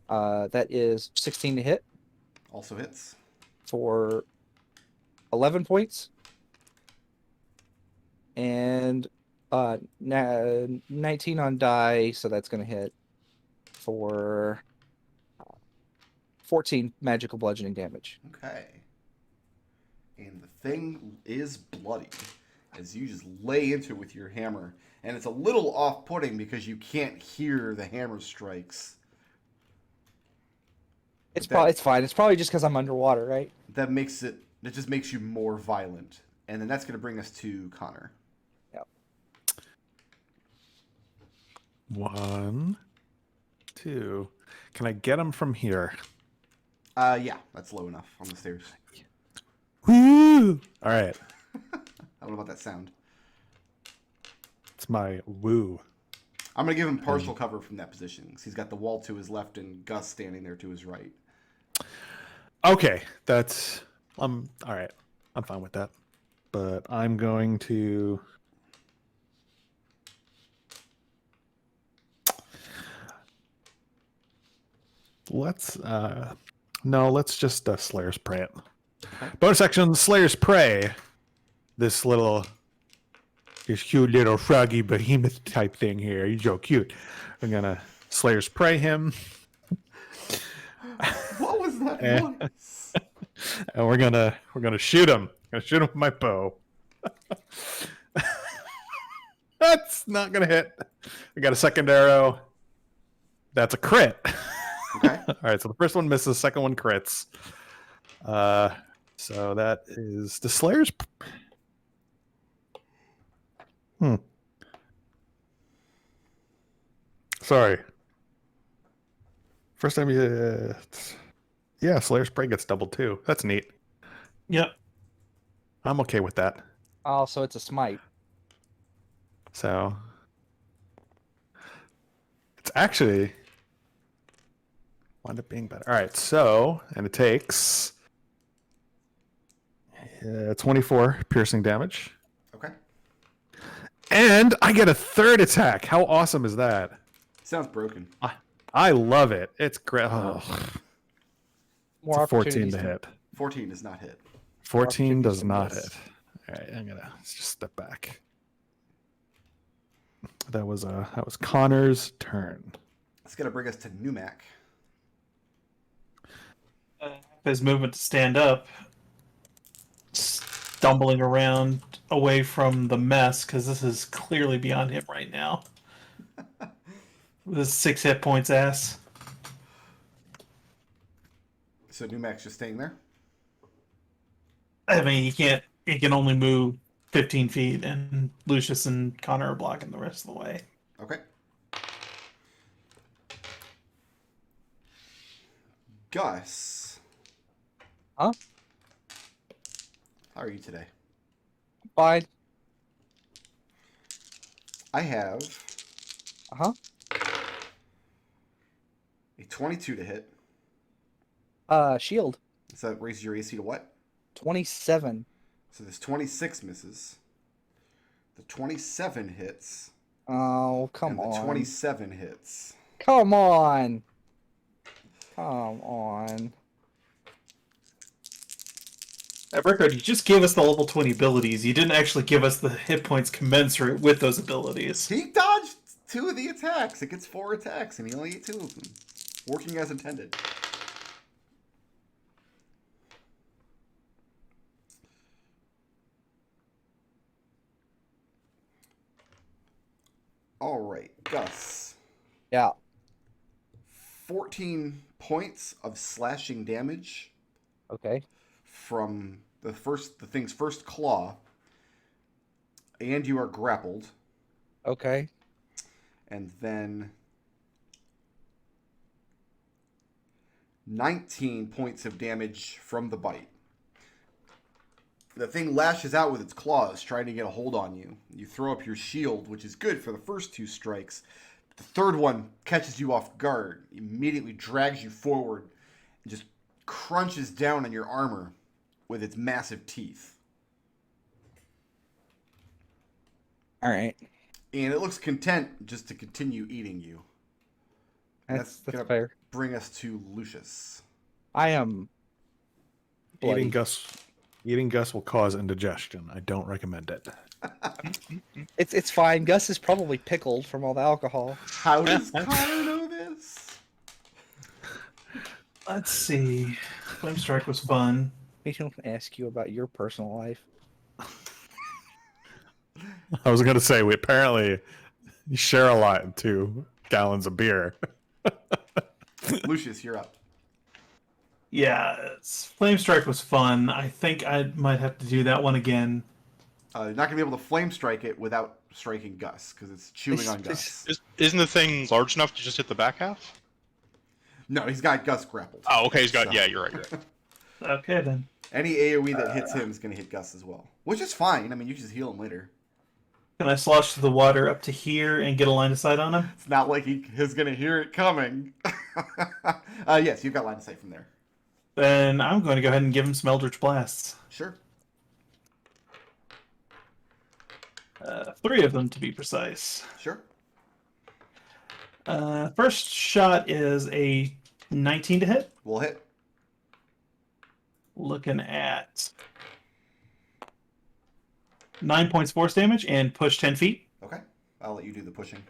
That is 16 to hit Also hits. for 11 points. And 19 on die, so that's going to hit for 14 magical bludgeoning damage. Okay. And the thing is bloody as you just lay into it with your hammer. And it's a little off-putting because you can't hear the hammer strikes. It's fine. It's probably just because I'm underwater, right? That just makes you more violent. And then that's going to bring us to Connor. Yep. 1, 2. Can I get him from here? Yeah, that's low enough on the stairs. Woo! All right. I don't know about that sound. It's my woo. I'm going to give him partial cover from that position because he's got the wall to his left and Gus standing there to his right. Okay, that's all right. I'm fine with that. But I'm going to let's just Slayer's Prey it. Okay. Bonus action, Slayer's Prey. This cute little froggy behemoth type thing here. He's so cute. I'm gonna Slayer's Prey him. What was that And- noise? And we're gonna shoot him. Gonna shoot him with my bow. That's not gonna hit. We got a second arrow. That's a crit. Okay. All right, so the first one misses, the second one crits. So that is the Slayer's. Sorry. First time yeah, Slayer's Prey gets doubled too. That's neat. Yep. I'm okay with that. Oh, so it's a smite. So it's actually wound up being better. All right, so and it takes 24 piercing damage, Okay. and I get a third attack. How awesome is that? Sounds broken. I love it. It's great. Oh, More it's a 14 opportunities to hit. 14 does not hit. 14 does opportunities to not miss. hit. All right, let's just step back. That was Connor's turn. It's gonna bring us to Numac. His movement to stand up, stumbling around away from the mess, because this is clearly beyond him right now. This 6 hit points ass. So Numac's just staying there? I mean, he can only move 15 feet, and Lucius and Connor are blocking the rest of the way. Okay. Gus. Huh? How are you today? Fine. I have Uh-huh. a 22 to hit. Shield. So that raises your AC to what? 27. So this 26 misses. The 27 hits. Oh, come and the on. 27 hits. Come on. Come on. Rickard, you just gave us the level 20 abilities. You didn't actually give us the hit points commensurate with those abilities. He dodged 2 of the attacks. It gets 4 attacks, and he only ate 2 of them. Working as intended. All right, Gus. Yeah. 14 points of slashing damage Okay. from the thing's first claw, and you are grappled. Okay. And then 19 points of damage from the bite. The thing lashes out with its claws, trying to get a hold on you. You throw up your shield, which is good for the first 2 strikes. But the third one catches you off guard, immediately drags you forward, and just crunches down on your armor with its massive teeth. All right. And it looks content just to continue eating you. And That's gonna fair. bring us to Lucius. I am bloody. Eating Gus will cause indigestion. I don't recommend it. It's fine. Gus is probably pickled from all the alcohol. How does Connor know this? Let's see. Flame Strike was fun. We don't ask you about your personal life. I was going to say, we apparently share a lot in 2 gallons of beer. Lucius, you're up. Yeah, Flame Strike was fun. I think I might have to do that one again. You're not going to be able to flame strike it without striking Gus, because it's chewing on Gus. Isn't the thing large enough to just hit the back half? No, he's got Gus grappled. Oh, okay, he's got. So- Yeah, you're right. Okay, then. Any AoE that hits him is going to hit Gus as well. Which is fine. I mean, you can just heal him later. Can I slosh through the water up to here and get a line of sight on him? It's not like he is going to hear it coming. Yes, you've got line of sight from there. Then I'm going to go ahead and give him some Eldritch Blasts. Sure. 3 of them, to be precise. Sure. First shot is a 19 to hit. We'll hit. Looking at 9 points force damage and push 10 feet. Okay. I'll let you do the pushing.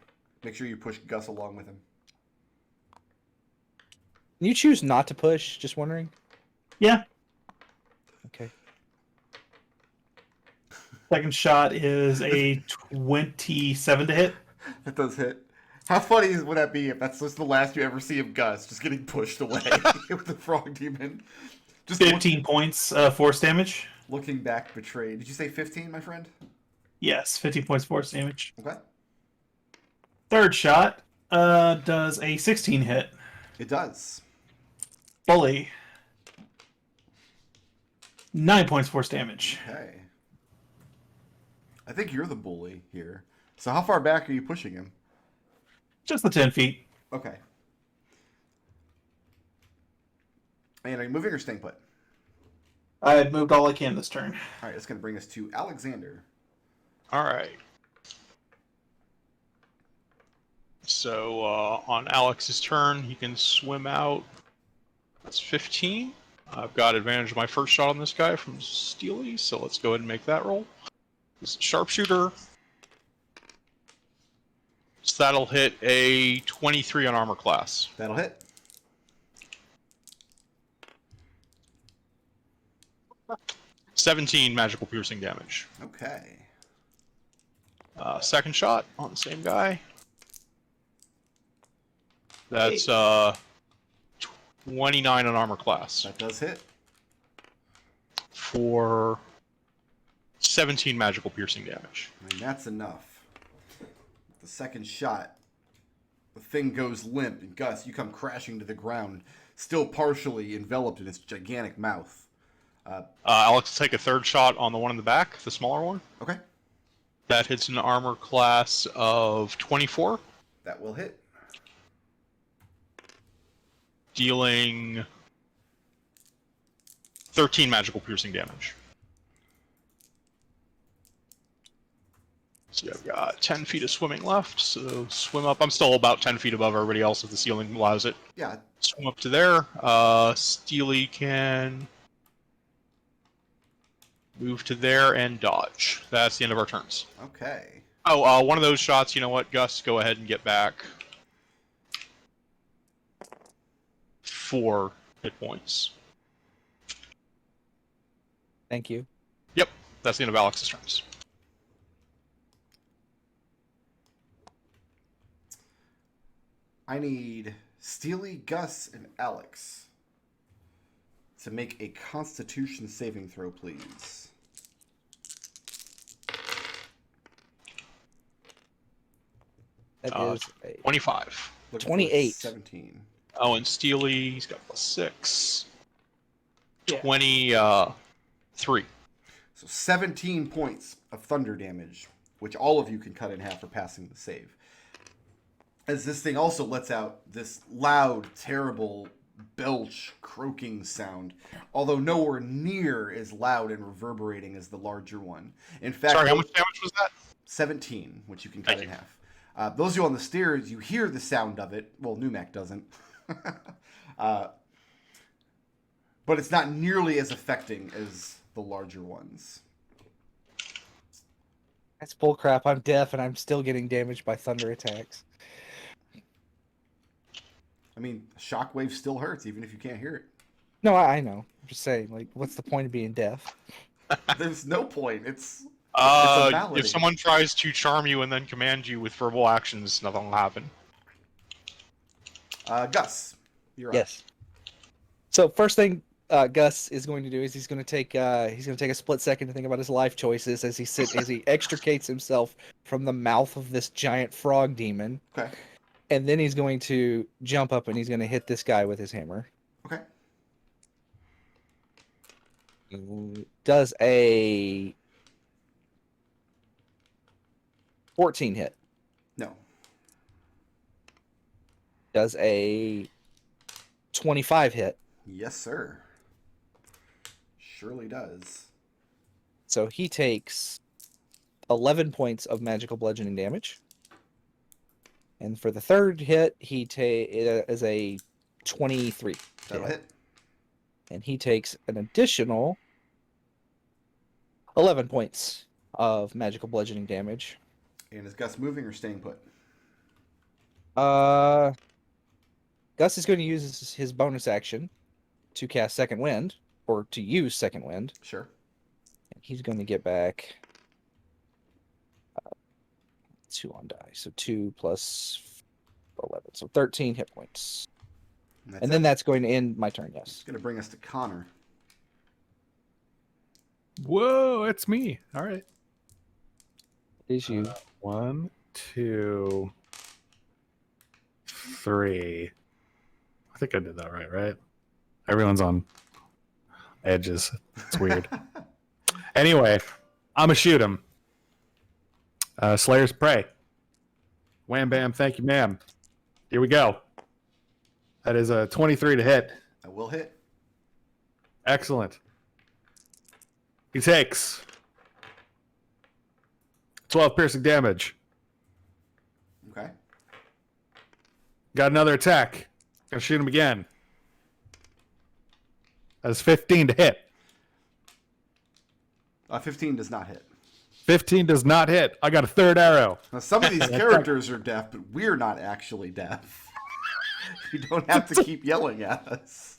Make sure you push Gus along with him. Can you choose not to push? Just wondering. Yeah. Okay. Second shot is a 27 to hit. That does hit. How funny would that be if that's just the last you ever see of Gus, just getting pushed away with the frog demon? Just 15 points force damage. looking back betrayed. Did you say 15, my friend? Yes, 15 points force damage. Okay. Third shot does a 16 hit. It does. Bully. 9 points force damage. Okay. I think you're the bully here. So how far back are you pushing him? Just the 10 feet. Okay. And are you moving or staying put? I've moved all I can this turn. All right, that's going to bring us to Alexander. All right. So on Alex's turn, he can swim out. That's 15. I've got advantage of my first shot on this guy from Steely, so let's go ahead and make that roll. He's a sharpshooter. So that'll hit a 23 on armor class. That'll hit. $17 magical piercing damage. Okay. Second shot on the same guy. That's 29 on armor class That does hit. for 17 magical piercing damage. I mean, that's enough. The second shot, the thing goes limp, and Gus, you come crashing to the ground, still partially enveloped in its gigantic mouth. Alex will take a third shot on the one in the back, the smaller one. Okay. That hits an armor class of 24, That will hit. dealing 13 magical piercing damage. So I've got 10 feet of swimming left, so swim up. I'm still about 10 feet above everybody else if the ceiling allows it. Yeah. Swim up to there. Steely can move to there and dodge. That's the end of our turns. Okay. Oh, one of those shots, you know what, Gus, go ahead and get back 4 hit points. Thank you. Yep, that's the end of Alex's turns. I need Steely, Gus, and Alex to make a Constitution saving throw, please. That Uh, is a 25. Looking for 28. 17. Oh, and Steely, he's got +6. Yeah. 23. So 17 points of thunder damage, which all of you can cut in half for passing the save. As this thing also lets out this loud, terrible belch, croaking sound, although nowhere near as loud and reverberating as the larger one. In fact, Sorry, how much damage was that? 17, which you can cut Thank in you. half. Those of you on the stairs, you hear the sound of it. Well, Numac doesn't. But it's not nearly as affecting as the larger ones. That's bullcrap. I'm deaf and I'm still getting damaged by thunder attacks. I mean, shockwave still hurts, even if you can't hear it. No, I know. I'm just saying, like, what's the point of being deaf? There's no point. It's malady. If someone tries to charm you and then command you with verbal actions, nothing will happen. Gus, you're up. Yes. So first thing Gus is going to do is he's going to take a split second to think about his life choices as he extricates himself from the mouth of this giant frog demon. Okay. And then he's going to jump up and he's going to hit this guy with his hammer. Okay. Does a 14 hit. No. Does a 25 hit. Yes, sir. Surely does. So he takes 11 points of magical bludgeoning damage. And for the third hit, it is a 23. That'll hit. And he takes an additional 11 points of magical bludgeoning damage. And is Gus moving or staying put? Gus is going to use his bonus action to cast Second Wind, or to use Second Wind. Sure. And he's going to get back 2 on die. So 2 plus 11. So 13 hit points. And then that's going to end my turn, yes. It's going to bring us to Connor. Whoa, it's me. All right. It is you. 1, 2, 3. I think I did that right? Everyone's on edges. It's weird. Anyway, I'm going to shoot him. Slayer's Prey. Wham bam, thank you, ma'am. Here we go. That is a 23 to hit. That will hit. Excellent. He takes 12 piercing damage. Okay. Got another attack. Gonna shoot him again. That is 15 to hit. 15 does not hit. 15 does not hit. I got a third arrow. Now, some of these characters are deaf, but we're not actually deaf. You don't have to keep yelling at us.